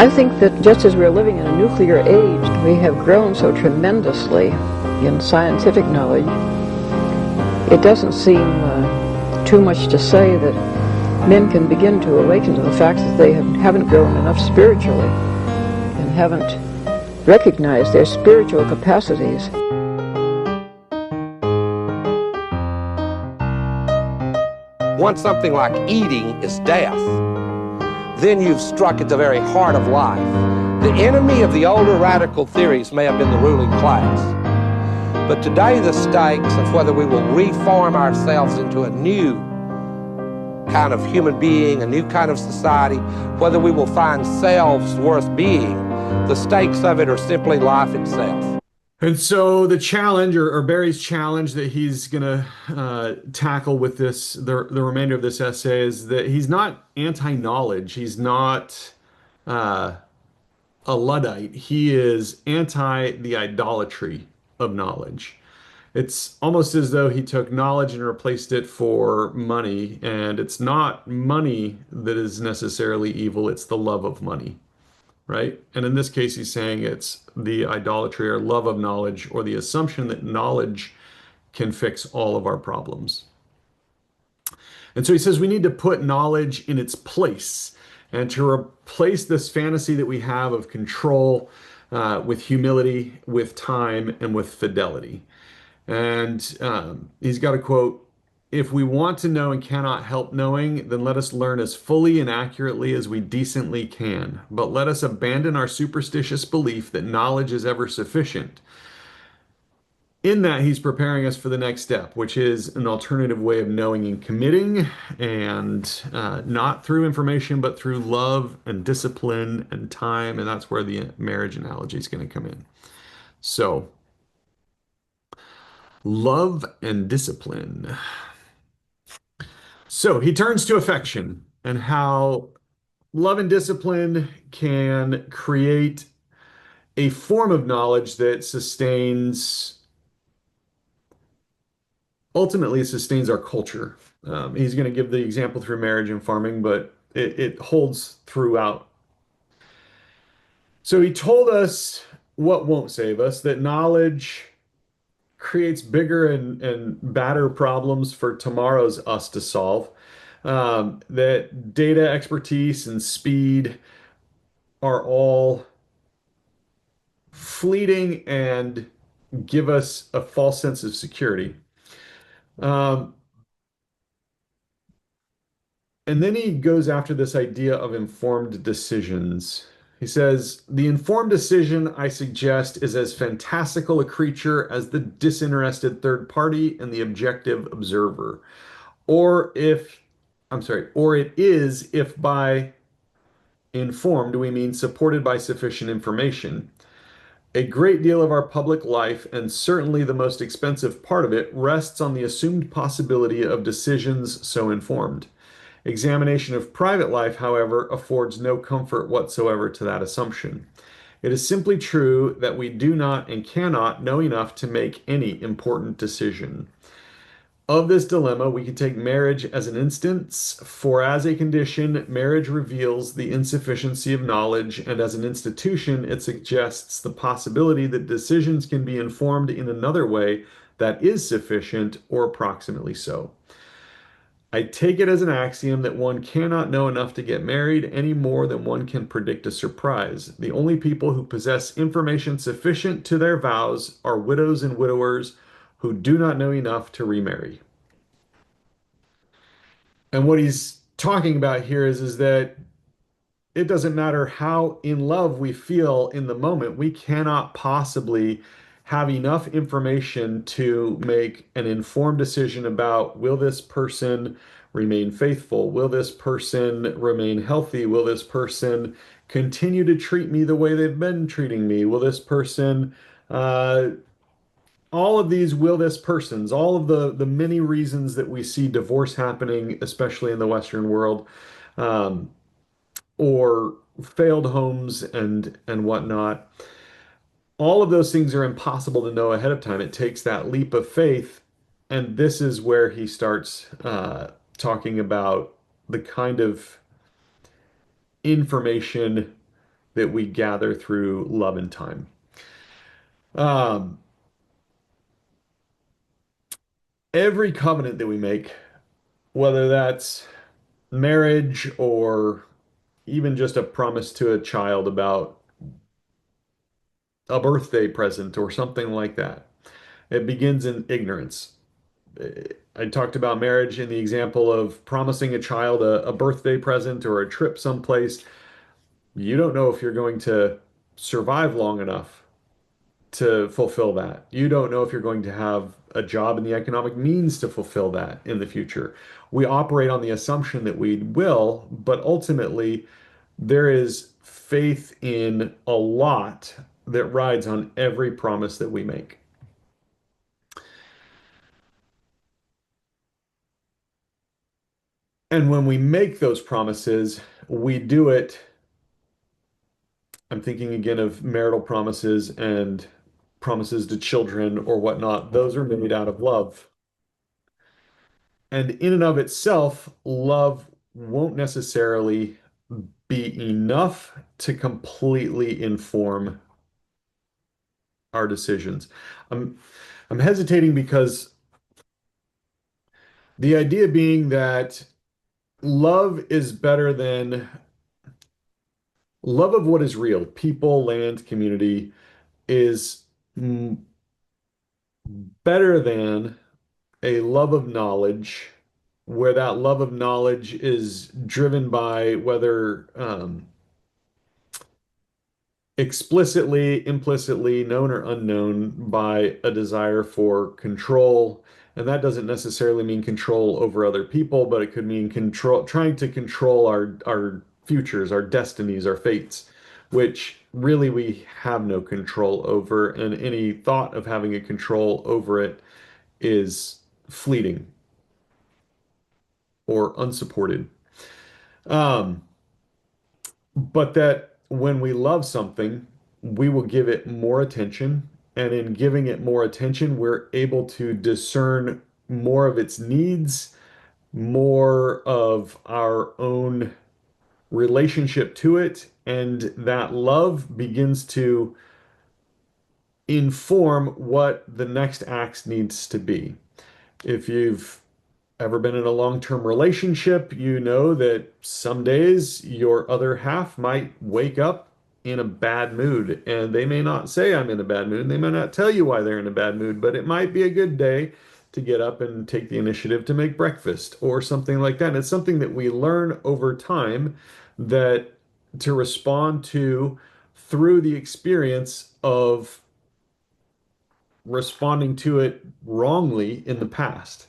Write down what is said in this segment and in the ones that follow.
I think that just as we're living in a nuclear age, we have grown so tremendously in scientific knowledge. It doesn't seem too much to say that men can begin to awaken to the fact that they haven't grown enough spiritually and haven't recognized their spiritual capacities. Once something like eating is death, then you've struck at the very heart of life. The enemy of the older radical theories may have been the ruling class, but today the stakes of whether we will reform ourselves into a new kind of human being, a new kind of society, whether we will find selves worth being, the stakes of it are simply life itself. And so the challenge, or Barry's challenge that he's going to tackle with this, the remainder of this essay, is that he's not anti-knowledge. He's not a Luddite. He is anti the idolatry of knowledge. It's almost as though he took knowledge and replaced it for money, and it's not money that is necessarily evil, it's the love of money. Right? And in this case, he's saying it's the idolatry or love of knowledge, or the assumption that knowledge can fix all of our problems. And so he says we need to put knowledge in its place and to replace this fantasy that we have of control with humility, with time, and with fidelity. And he's got a quote: "If we want to know and cannot help knowing, then let us learn as fully and accurately as we decently can. But let us abandon our superstitious belief that knowledge is ever sufficient." In that, he's preparing us for the next step, which is an alternative way of knowing and committing, and not through information, but through love and discipline and time. And that's where the marriage analogy is going to come in. So, love and discipline. So he turns to affection and how love and discipline can create a form of knowledge that ultimately sustains our culture. He's going to give the example through marriage and farming, but it holds throughout. So he told us what won't save us, that knowledge creates bigger and badder problems for tomorrow's us to solve. That data expertise and speed are all fleeting and give us a false sense of security. And then he goes after this idea of informed decisions. He says, "The informed decision, I suggest, is as fantastical a creature as the disinterested third party and the objective observer. Or it is if by informed we mean supported by sufficient information. A great deal of our public life, and certainly the most expensive part of it, rests on the assumed possibility of decisions so informed. Examination of private life, however, affords no comfort whatsoever to that assumption. It is simply true that we do not and cannot know enough to make any important decision. Of this dilemma, we can take marriage as an instance, for as a condition, marriage reveals the insufficiency of knowledge, and as an institution, it suggests the possibility that decisions can be informed in another way that is sufficient or approximately so. I take it as an axiom that one cannot know enough to get married any more than one can predict a surprise. The only people who possess information sufficient to their vows are widows and widowers who do not know enough to remarry." And what he's talking about here is that it doesn't matter how in love we feel in the moment, we cannot possibly have enough information to make an informed decision about, will this person remain faithful? Will this person remain healthy? Will this person continue to treat me the way they've been treating me? Will this person all of these will this persons, all of the many reasons that we see divorce happening, especially in the Western world, or failed homes and whatnot. All of those things are impossible to know ahead of time. It takes that leap of faith, and this is where he starts talking about the kind of information that we gather through love and time. Um, every covenant that we make, whether that's marriage or even just a promise to a child about a birthday present or something like that, it begins in ignorance. I talked about marriage in the example of promising a child a birthday present or a trip someplace. You don't know if you're going to survive long enough to fulfill that. You don't know if you're going to have a job and the economic means to fulfill that in the future. We operate on the assumption that we will, but ultimately, there is faith in a lot that rides on every promise that we make. And when we make those promises, we do it. I'm thinking again of marital promises and promises to children or whatnot. Those are made out of love. And in and of itself, love won't necessarily be enough to completely inform our decisions. I'm I'm hesitating because the idea being that love is better than love of what is real, people, land, community is better than a love of knowledge, where that love of knowledge is driven by whether explicitly, implicitly, known or unknown, by a desire for control. And that doesn't necessarily mean control over other people, but it could mean control, trying to control our futures, our destinies, our fates, which really we have no control over. And any thought of having a control over it is fleeting or unsupported. Um, but that when we love something, we will give it more attention. And in giving it more attention, we're able to discern more of its needs, more of our own relationship to it. And that love begins to inform what the next act needs to be. If you've ever been in a long-term relationship, you know that some days your other half might wake up in a bad mood, and they may not say I'm in a bad mood. They may not tell you why they're in a bad mood, but it might be a good day to get up and take the initiative to make breakfast or something like that. And it's something that we learn over time that to respond to through the experience of responding to it wrongly in the past.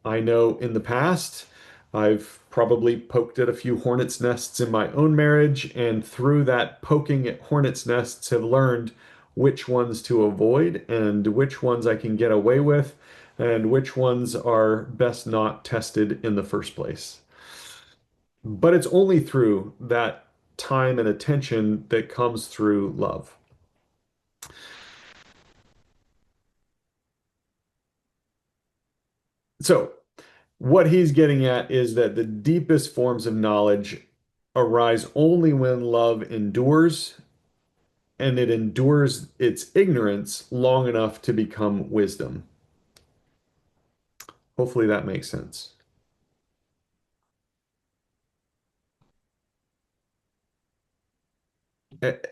I know in the past, I've probably poked at a few hornet's nests in my own marriage, and through that poking at hornet's nests, have learned which ones to avoid and which ones I can get away with, and which ones are best not tested in the first place. But it's only through that time and attention that comes through love. So, what he's getting at is that the deepest forms of knowledge arise only when love endures, and it endures its ignorance long enough to become wisdom. Hopefully that makes sense.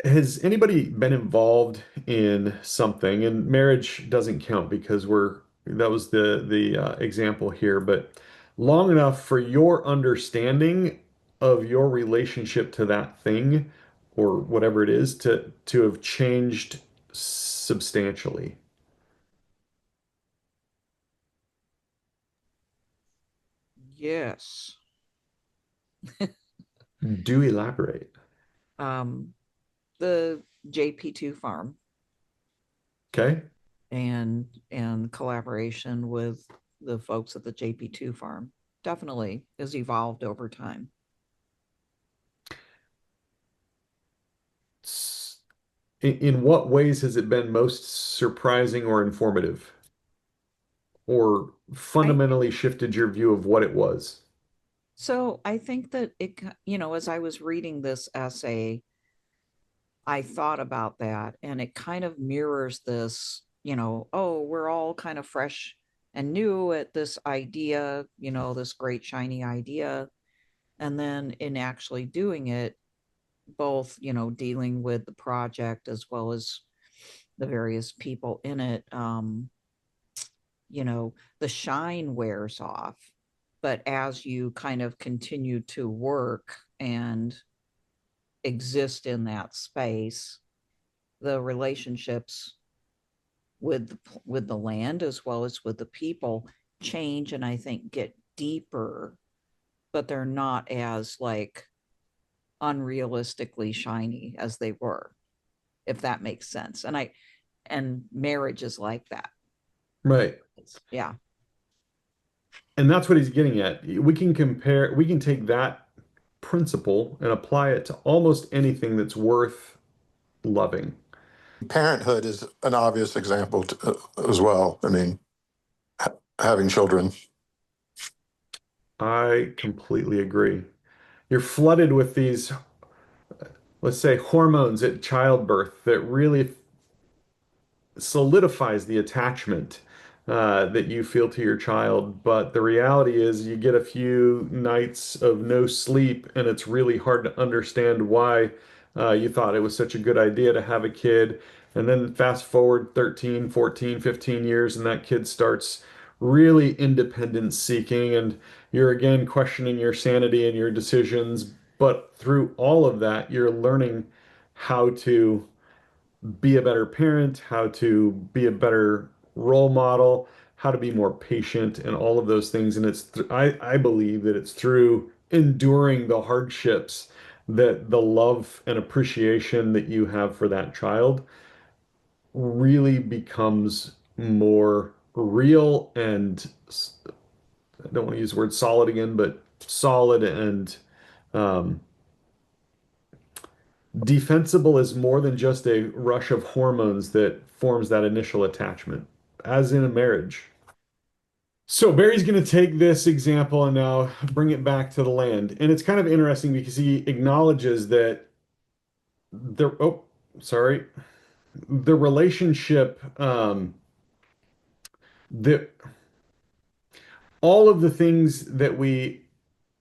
Has anybody been involved in something, and marriage doesn't count because we're that was the example here, but long enough for your understanding of your relationship to that thing or whatever it is to have changed substantially? Yes. Do elaborate. Um, the JP2 farm Okay. and collaboration with the folks at the JP2 farm definitely has evolved over time. In what ways has it been most surprising or informative, or I fundamentally shifted your view of what it was? so I think that as I was reading this essay, I thought about that, and it kind of mirrors this, oh, we're all kind of fresh and new at this idea, this great shiny idea. And then in actually doing it, both, dealing with the project as well as the various people in it, the shine wears off. But as you kind of continue to work and exist in that space, the relationships with the land as well as with the people change, and I think get deeper, but they're not as like unrealistically shiny as they were, if that makes sense. And marriage is like that. Right. Yeah. And that's what he's getting at. We can take that principle and apply it to almost anything that's worth loving. Parenthood is an obvious example as well. I mean, having children. I completely agree. You're flooded with these, let's say, hormones at childbirth that really solidifies the attachment that you feel to your child. But the reality is, you get a few nights of no sleep, and it's really hard to understand why you thought it was such a good idea to have a kid. And then fast forward 13, 14, 15 years, and that kid starts really independence seeking, and you're again questioning your sanity and your decisions. But through all of that, you're learning how to be a better parent, how to be a better role model, how to be more patient, and all of those things. And I believe that it's through enduring the hardships that the love and appreciation that you have for that child really becomes more real and I don't want to use the word solid again, but solid and um, defensible is more than just a rush of hormones that forms that initial attachment, as in a marriage. So Barry's going to take this example and now bring it back to the land. And it's kind of interesting because he acknowledges that oh, sorry, the relationship, that all of the things that we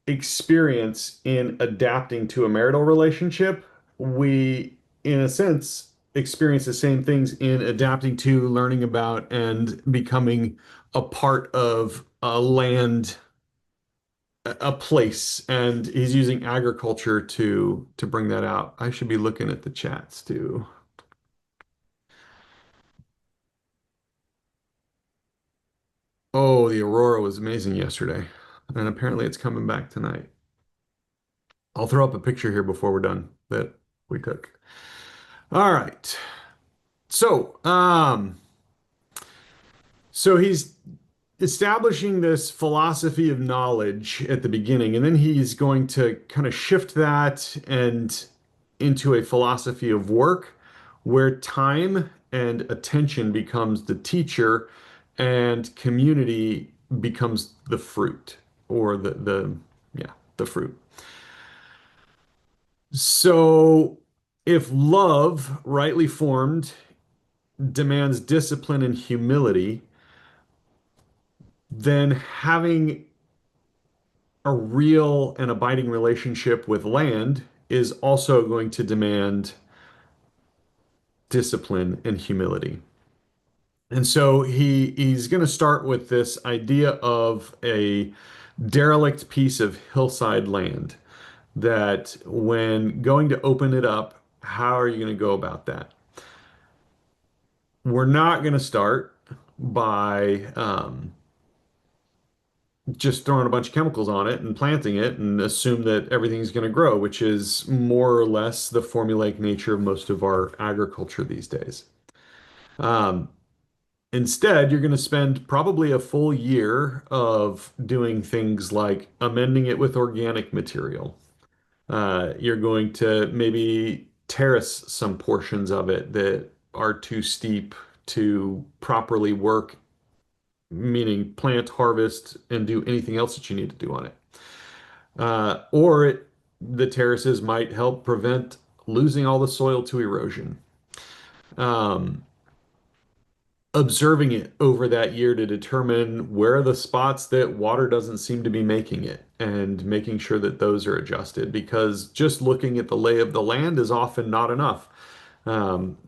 experience in adapting to a marital relationship, we, in a sense, experience the same things in adapting to, learning about, and becoming a part of a land, a place. And he's using agriculture to bring that out. I should be looking at the chats too. Oh, the aurora was amazing yesterday, and apparently it's coming back tonight. I'll throw up a picture here before we're done that we took. All right. So, so he's establishing this philosophy of knowledge at the beginning, and then he's going to kind of shift that and into a philosophy of work where time and attention becomes the teacher and community becomes the fruit or yeah, the fruit. So if love, rightly formed, demands discipline and humility, then having a real and abiding relationship with land is also going to demand discipline and humility. And so he's going to start with this idea of a derelict piece of hillside land that when going to open it up, how are you going to go about that? We're not going to start by just throwing a bunch of chemicals on it and planting it and assume that everything's going to grow, which is more or less the formulaic nature of most of our agriculture these days. Um, Instead, you're going to spend probably a full year of doing things like amending it with organic material. You're going to maybe terrace some portions of it that are too steep to properly work, meaning plant, harvest, and do anything else that you need to do on it. The terraces might help prevent losing all the soil to erosion. Um, Observing it over that year to determine where are the spots that water doesn't seem to be making it and making sure that those are adjusted because just looking at the lay of the land is often not enough.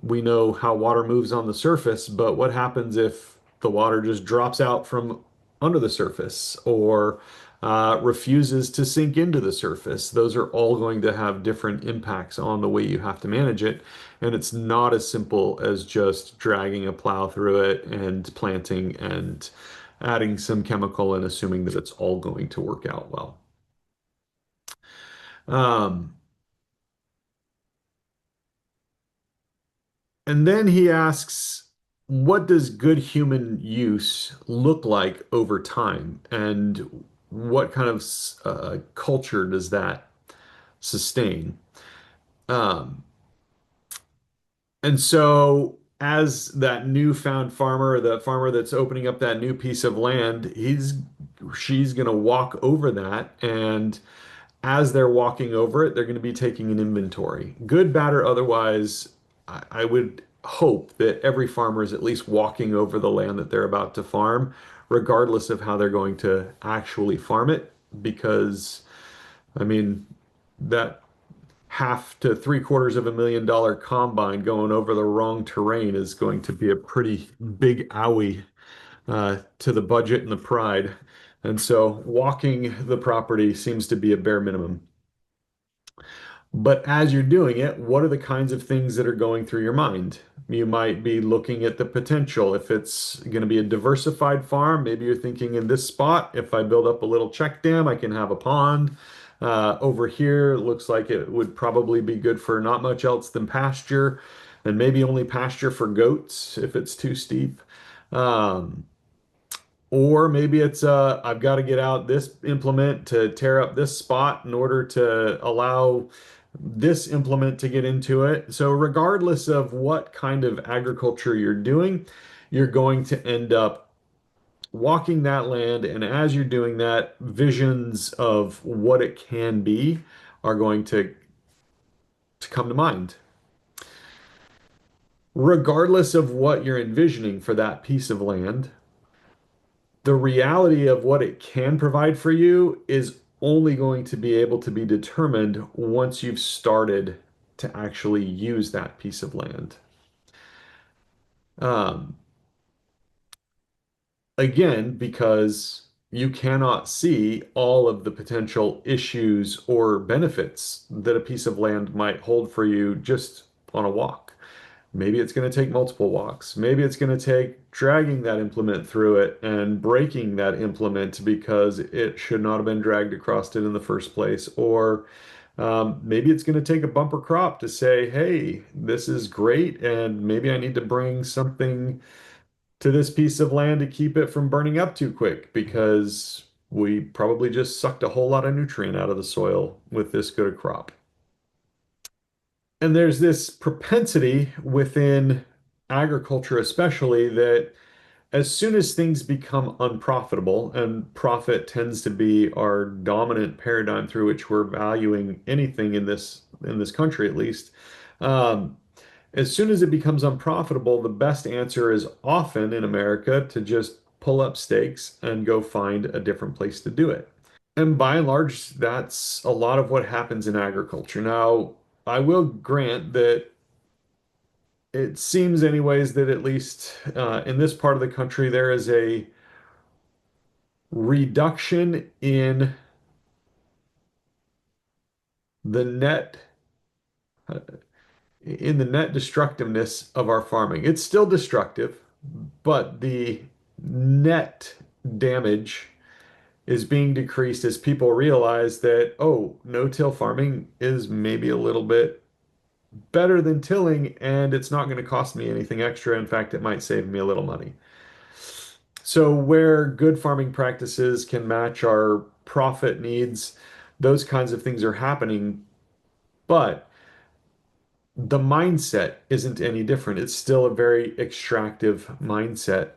We know how water moves on the surface, but what happens if the water just drops out from under the surface or refuses to sink into the surface? Those are all going to have different impacts on the way you have to manage it. And it's not as simple as just dragging a plow through it and planting and adding some chemical and assuming that it's all going to work out well. Um, And then he asks, what does good human use look like over time? And what kind of culture does that sustain? Um, and so, as that newfound farmer, the farmer that's opening up that new piece of land, she's going to walk over that and as they're walking over it, they're going to be taking an inventory. Good, bad, or otherwise, I would hope that every farmer is at least walking over the land that they're about to farm, regardless of how they're going to actually farm it. Because, I mean, that half to three-quarters of $1 million combine going over the wrong terrain is going to be a pretty big owie to the budget and the pride. And so walking the property seems to be a bare minimum. But as you're doing it, what are the kinds of things that are going through your mind? You might be looking at the potential. If it's going to be a diversified farm, maybe you're thinking in this spot, if I build up a little check dam, I can have a pond. Over here, it looks like it would probably be good for not much else than pasture, and maybe only pasture for goats if it's too steep. Um, or maybe it's I've got to get out this implement to tear up this spot in order to allow this implement to get into it. So regardless of what kind of agriculture you're doing, you're going to end up walking that land. And as you're doing that, visions of what it can be are going to come to mind. Regardless of what you're envisioning for that piece of land, the reality of what it can provide for you is only going to be able to be determined once you've started to actually use that piece of land. Um, Again, because you cannot see all of the potential issues or benefits that a piece of land might hold for you just on a walk. Maybe it's going to take multiple walks. Maybe it's going to take dragging that implement through it and breaking that implement because it should not have been dragged across it in the first place. Or maybe it's going to take a bumper crop to say, hey, this is great, and maybe I need to bring something to this piece of land to keep it from burning up too quick because we probably just sucked a whole lot of nutrient out of the soil with this good a crop. And there's this propensity within agriculture, especially, that as soon as things become unprofitable, and profit tends to be our dominant paradigm through which we're valuing anything in this country at least, um, as soon as it becomes unprofitable, the best answer is often in America to just pull up stakes and go find a different place to do it. And by and large, that's a lot of what happens in agriculture. Now, I will grant that it seems, anyways, that at least in this part of the country, there is a reduction the net in the net destructiveness of our farming. It's still destructive, but the net damage is being decreased as people realize that, oh, no-till farming is maybe a little bit better than tilling, and it's not going to cost me anything extra. In fact, it might save me a little money. So where good farming practices can match our profit needs, those kinds of things are happening, but the mindset isn't any different. It's still a very extractive mindset